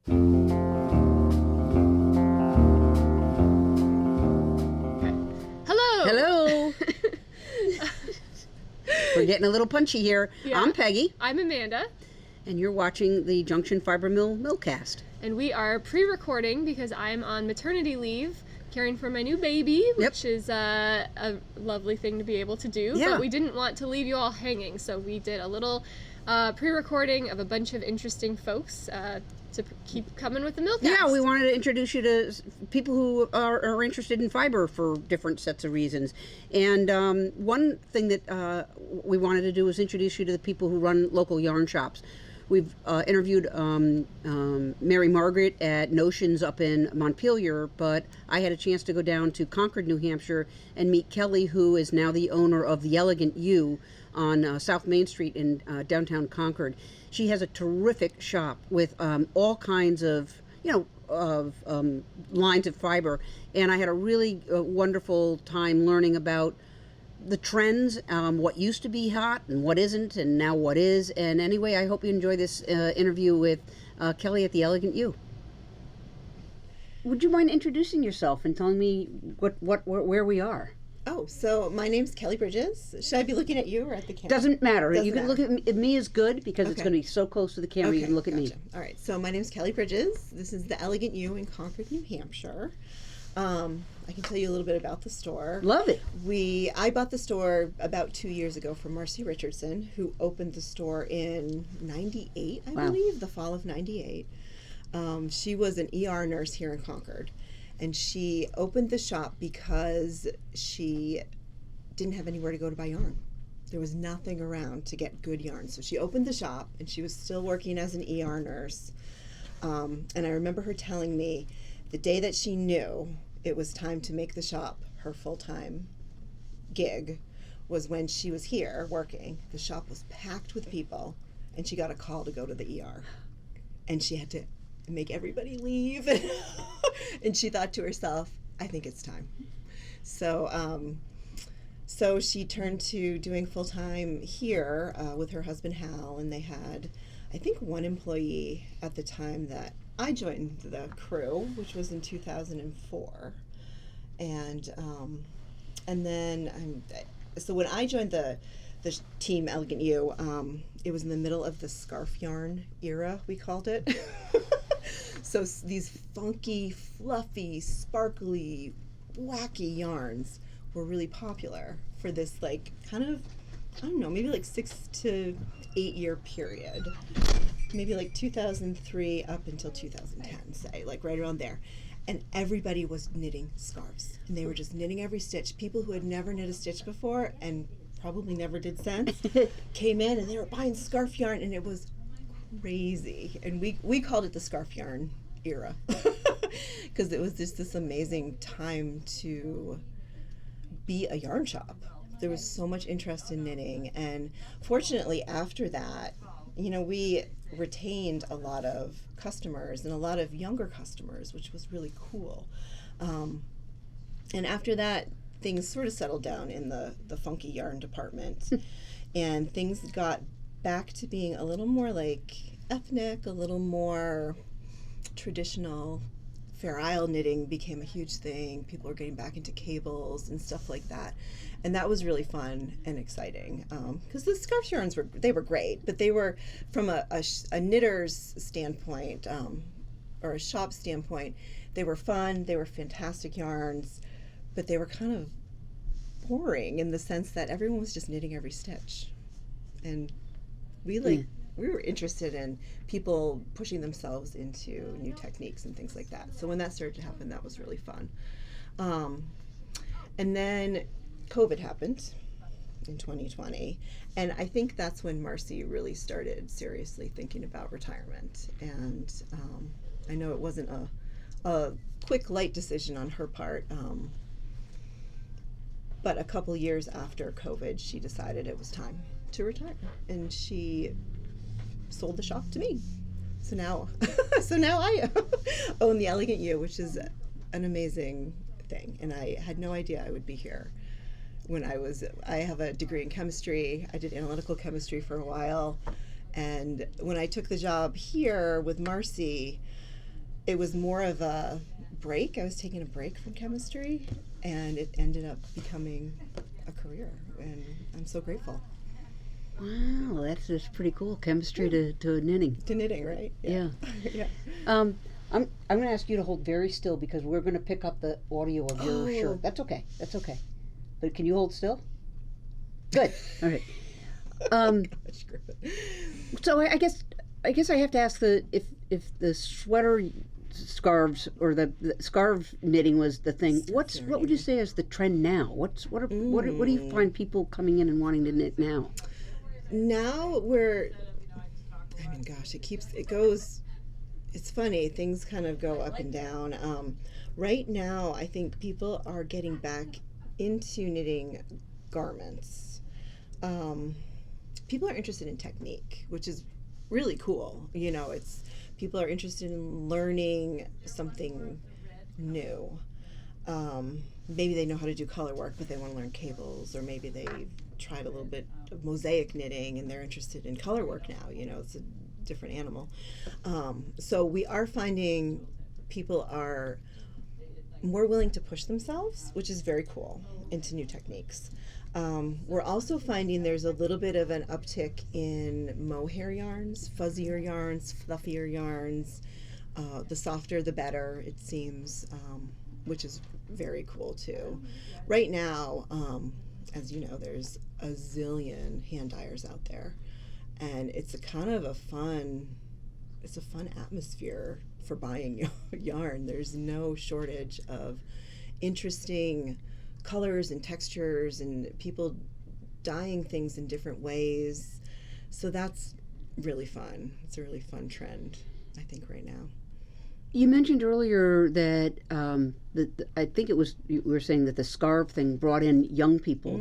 Hello. We're getting a little punchy here. Yeah. I'm Peggy. I'm Amanda. And you're watching the Junction Fiber Mill Millcast. And we are pre-recording because I'm on maternity leave, caring for my new baby, which is a lovely thing to be able to do. Yeah. But we didn't want to leave you all hanging, so we did a little pre-recording of a bunch of interesting folks to keep coming with the Millcast. Yeah, we wanted to introduce you to people who are interested in fiber for different sets of reasons. And one thing that we wanted to do was introduce you to the people who run local yarn shops. We've interviewed Mary Margaret at Notions up in Montpelier, but I had a chance to go down to Concord, New Hampshire, and meet Kelly, who is now the owner of the Elegant Ewe on South Main Street in downtown Concord. She has a terrific shop with all kinds of, lines of fiber, and I had a really wonderful time learning about the trends, what used to be hot and what isn't, and now what is. And anyway, I hope you enjoy this interview with Kelly at the Elegant Ewe. Would you mind introducing yourself and telling me where we are? Oh, so my name's Kelly Bridges. Should I be looking at you or at the camera? Doesn't matter. You can look at me is good because it's Okay. going to be so close to the camera. You can look at me. All right. So my name's Kelly Bridges. This is the Elegant Ewe in Concord, New Hampshire. I can tell you a little bit about the store. Love it. I bought the store about 2 years ago from Marcy Richardson, who opened the store in '98, I believe, the fall of '98. She was an ER nurse here in Concord. And she opened the shop because she didn't have anywhere to go to buy yarn. There was nothing around to get good yarn. So she opened the shop, and she was still working as an ER nurse. And I remember her telling me the day that she knew it was time to make the shop her full-time gig was when she was here working. The shop was packed with people, and she got a call to go to the ER. And she had to make everybody leave. And she thought to herself, I think it's time. So she turned to doing full-time here with her husband Hal, and they had, I think, one employee at the time that I joined the crew, which was in 2004. And then so when I joined the team Elegant Ewe, it was in the middle of the scarf yarn era, we called it. So these funky, fluffy, sparkly, wacky yarns were really popular for this kind of, I don't know, maybe 6 to 8 year period. Maybe 2003 up until 2010, say, right around there. And everybody was knitting scarves. And they were just knitting every stitch. People who had never knit a stitch before and probably never did since came in and they were buying scarf yarn, and it was crazy. And we called it the scarf yarn era because it was just this amazing time to be a yarn shop. There was so much interest in knitting, and fortunately after that, we retained a lot of customers and a lot of younger customers, which was really cool. And after that, things sort of settled down in the funky yarn department, and things got back to being a little more ethnic, a little more traditional. Fair Isle knitting became a huge thing. People were getting back into cables and stuff like that, and that was really fun and exciting because the scarf yarns were great, but they were from a knitter's standpoint or a shop standpoint. They were fun. They were fantastic yarns, but they were kind of boring in the sense that everyone was just knitting every stitch, and we were interested in people pushing themselves into new techniques and things like that. So when that started to happen, that was really fun. And then COVID happened in 2020, and I think that's when Marcy really started seriously thinking about retirement. And I know it wasn't a quick, light decision on her part, but a couple years after COVID, she decided it was time to retire, and she sold the shop to me. So now I own the Elegant Ewe, which is an amazing thing. And I had no idea I would be here when I have a degree in chemistry. I did analytical chemistry for a while. And when I took the job here with Marcy, it was more of a break. I was taking a break from chemistry, and it ended up becoming a career, and I'm so grateful. Wow, that's just pretty cool. Chemistry to knitting. To knitting, right? Yeah. Yeah. I'm going to ask you to hold very still because we're going to pick up the audio of your shirt. That's okay. That's okay. But can you hold still? Good. All right. Gosh, Griffin. So I guess I have to ask if the sweater scarves or the scarf knitting was the thing. What would you say is the trend now? What do you find people coming in and wanting to knit now? Now it goes. It's funny, things kind of go up and down. Right now, I think people are getting back into knitting garments. People are interested in technique, which is really cool. People are interested in learning something new. Maybe they know how to do color work, but they want to learn cables, or maybe they tried a little bit of mosaic knitting and they're interested in color work now. It's a different animal. So we are finding people are more willing to push themselves, which is very cool, into new techniques. We're also finding there's a little bit of an uptick in mohair yarns, fuzzier yarns, fluffier yarns. The softer, the better, it seems, which is very cool too. Right now, as you know, there's a zillion hand dyers out there, and it's a fun atmosphere for buying yarn. There's no shortage of interesting colors and textures and people dyeing things in different ways. So that's really fun. It's a really fun trend, I think, right now. You mentioned earlier that I think it was you were saying that the scarf thing brought in young people.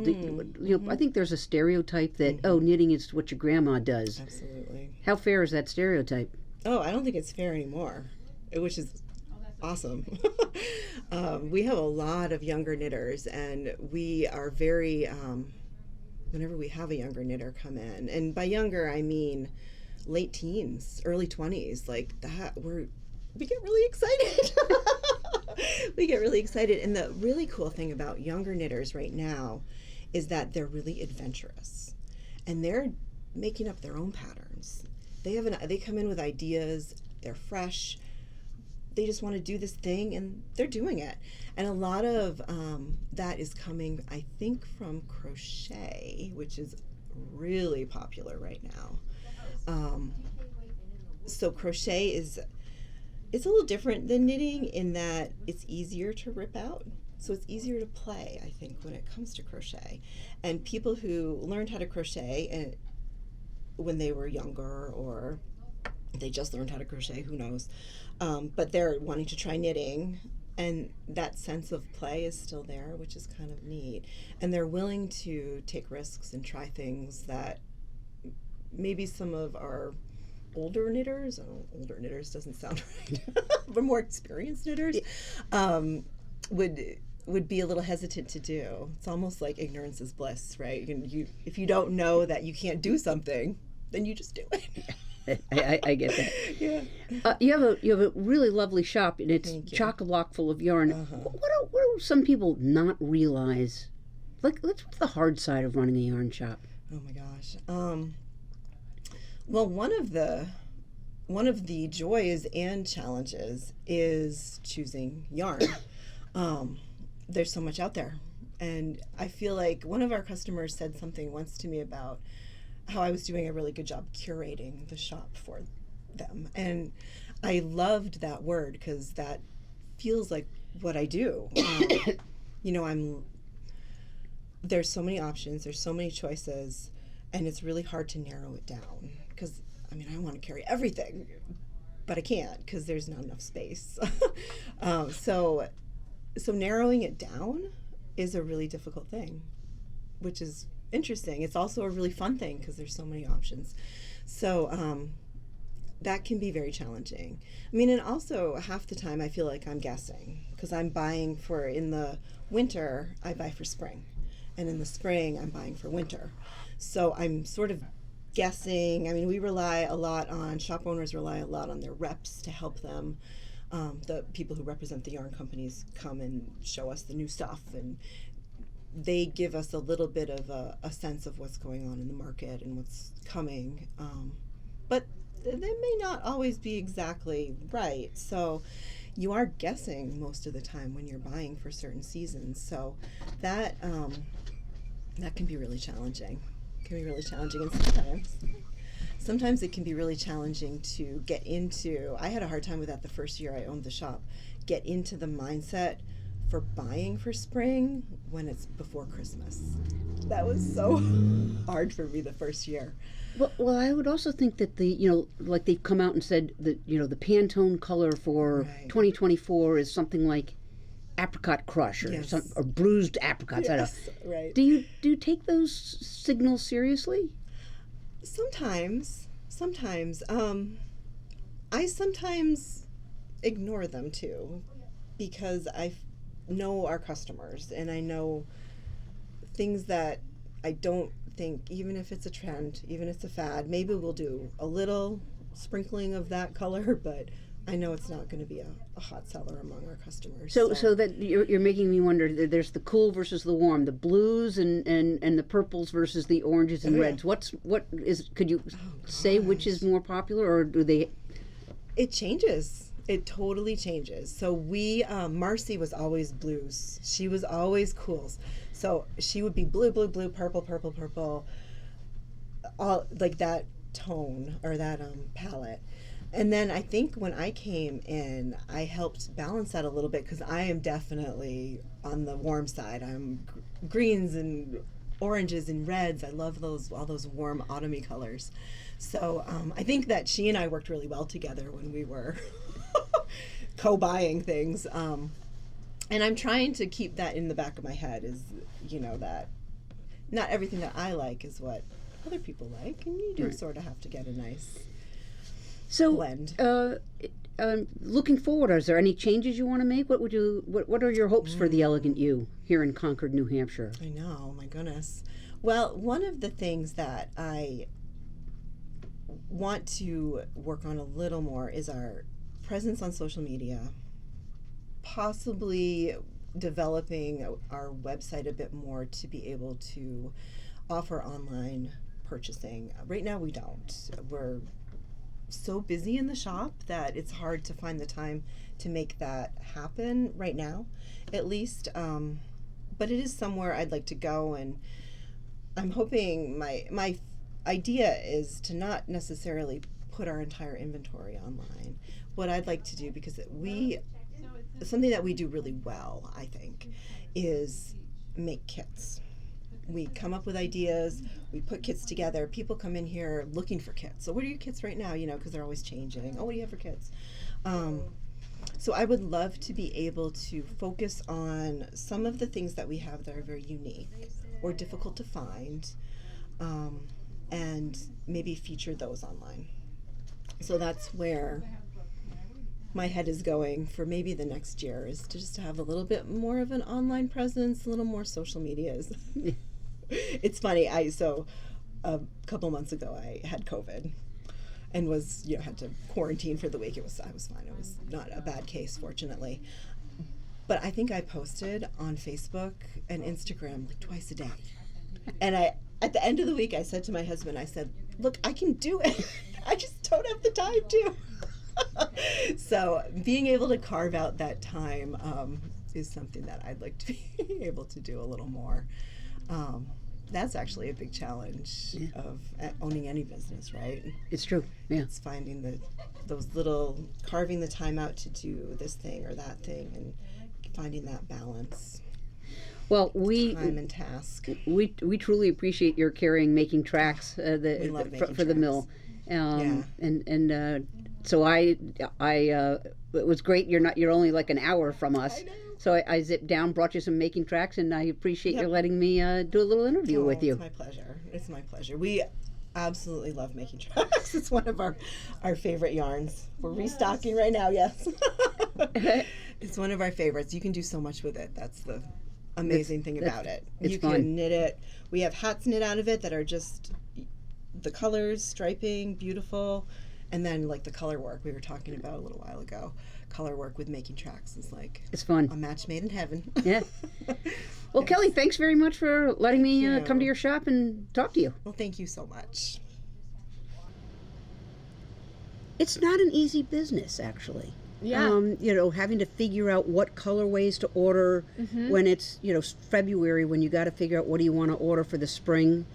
I think there's a stereotype that knitting is what your grandma does. Absolutely. How fair is that stereotype? Oh, I don't think it's fair anymore, which is awesome. We have a lot of younger knitters, and we are very, whenever we have a younger knitter come in, and by younger I mean late teens, early 20s, like that, we get really excited. We get really excited. And the really cool thing about younger knitters right now is that they're really adventurous, and they're making up their own patterns. They come in with ideas. They're fresh. They just want to do this thing, and they're doing it. And a lot of that is coming, I think, from crochet, which is really popular right now. So crochet it's a little different than knitting in that it's easier to rip out. So it's easier to play, I think, when it comes to crochet. And people who learned how to crochet when they were younger, or they just learned how to crochet, who knows, but they're wanting to try knitting, and that sense of play is still there, which is kind of neat. And they're willing to take risks and try things that maybe some of our older knitters doesn't sound right, but more experienced knitters would be a little hesitant to do. It's almost like ignorance is bliss, right? If you don't know that you can't do something, then you just do it. I get that. Yeah. You have a really lovely shop, and it's chock-a-block full of yarn. What do some people not realize? What's the hard side of running a yarn shop? Oh my gosh. Well, one of the joys and challenges is choosing yarn. There's so much out there, and I feel like one of our customers said something once to me about how I was doing a really good job curating the shop for them, and I loved that word because that feels like what I do. There's so many options, there's so many choices, and it's really hard to narrow it down because I want to carry everything, but I can't because there's not enough space. So narrowing it down is a really difficult thing, which is interesting. It's also a really fun thing because there's so many options. So that can be very challenging. And also half the time I feel like I'm guessing because I'm buying in the winter, I buy for spring, and in the spring I'm buying for winter. So I'm sort of guessing. Shop owners rely a lot on their reps to help them The people who represent the yarn companies come and show us the new stuff, and they give us a little bit of a sense of what's going on in the market and what's coming. But they may not always be exactly right. So you are guessing most of the time when you're buying for certain seasons. So that can be really challenging. And sometimes it can be really challenging to get into. I had a hard time with that the first year I owned the shop. Get into the mindset for buying for spring when it's before Christmas. That was so hard for me the first year. Well, I would also think that like they've come out and said that, the Pantone color for 2024 is something like apricot crush or bruised apricots. Yes, right. Do you take those signals seriously? Sometimes. I sometimes ignore them too, because I know our customers and I know things that I don't think, even if it's a trend, even if it's a fad, maybe we'll do a little sprinkling of that color, but I know it's not going to be a hot seller among our customers. So that you're making me wonder. There's the cool versus the warm, the blues and the purples versus the oranges and reds. Could you say which is more popular, or do they? It changes. It totally changes. So Marcy was always blues. She was always cools. So she would be blue, blue, blue, purple, purple, purple, all like that tone or that palette. And then I think when I came in, I helped balance that a little bit, because I am definitely on the warm side. I'm greens and oranges and reds. I love all those warm autumny colors. So I think that she and I worked really well together when we were co-buying things. And I'm trying to keep that in the back of my head, is, that not everything that I like is what other people like, and you do sort of have to get a nice blend. Looking forward, is there any changes you want to make? What are your hopes for the Elegant Ewe here in Concord, New Hampshire? I know, my goodness. Well, one of the things that I want to work on a little more is our presence on social media, possibly developing our website a bit more to be able to offer online purchasing. Right now we don't. We're so busy in the shop that it's hard to find the time to make that happen right now, at least. But it is somewhere I'd like to go, and I'm hoping my idea is to not necessarily put our entire inventory online. What I'd like to do, because something that we do really well, I think, is make kits. We come up with ideas, we put kits together, people come in here looking for kits. So what are your kits right now, because they're always changing. Oh, what do you have for kits? So I would love to be able to focus on some of the things that we have that are very unique or difficult to find, and maybe feature those online. So that's where my head is going for maybe the next year, is to just have a little bit more of an online presence, a little more social medias. It's funny. So a couple months ago, I had COVID and was had to quarantine for the week. I was fine. It was not a bad case, fortunately. But I think I posted on Facebook and Instagram like twice a day. And at the end of the week, I said to my husband, I said, "Look, I can do it. I just don't have the time to." So being able to carve out that time is something that I'd like to be able to do a little more. That's actually a big challenge of owning any business, right? It's true. Yeah. It's finding carving the time out to do this thing or that thing, and finding that balance. Well, time and task. We truly appreciate your carrying making tracks we love making for the tracks. mill. So it was great. You're only like an hour from us. I know. So I zipped down, brought you some making tracks, and I appreciate your letting me do a little interview with you. It's my pleasure. It's my pleasure. We absolutely love making tracks. It's one of our favorite yarns. We're restocking right now, yes. It's one of our favorites. You can do so much with it. That's the amazing thing about it. You can knit it. We have hats knit out of it that are just the colors, striping, beautiful. And then like the color work we were talking about a little while ago, color work with making tracks is like It's fun. a match made in heaven. Yeah. Well, Yes. Kelly, thanks very much for letting me Thank you. come to your shop and talk to you. Well, thank you so much. It's not an easy business, actually. Yeah. You know, having to figure out what colorways to order when it's, you know, February, when you got to figure out what do you want to order for the spring.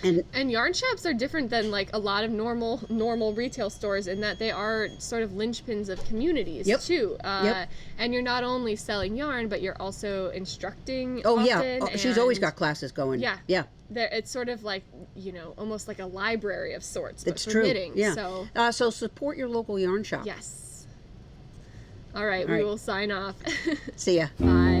And yarn shops are different than like a lot of normal retail stores in that they are sort of linchpins of communities Yep. too. Yep. And you're not only selling yarn, but you're also instructing. Oh, often, yeah. Oh, she's always and got classes going. Yeah. Yeah. It's sort of like, you know, almost like a library of sorts. That's but for true. knitting. Yeah. So So support your local yarn shop. yes. All right, All we right. will sign off. See ya. Bye.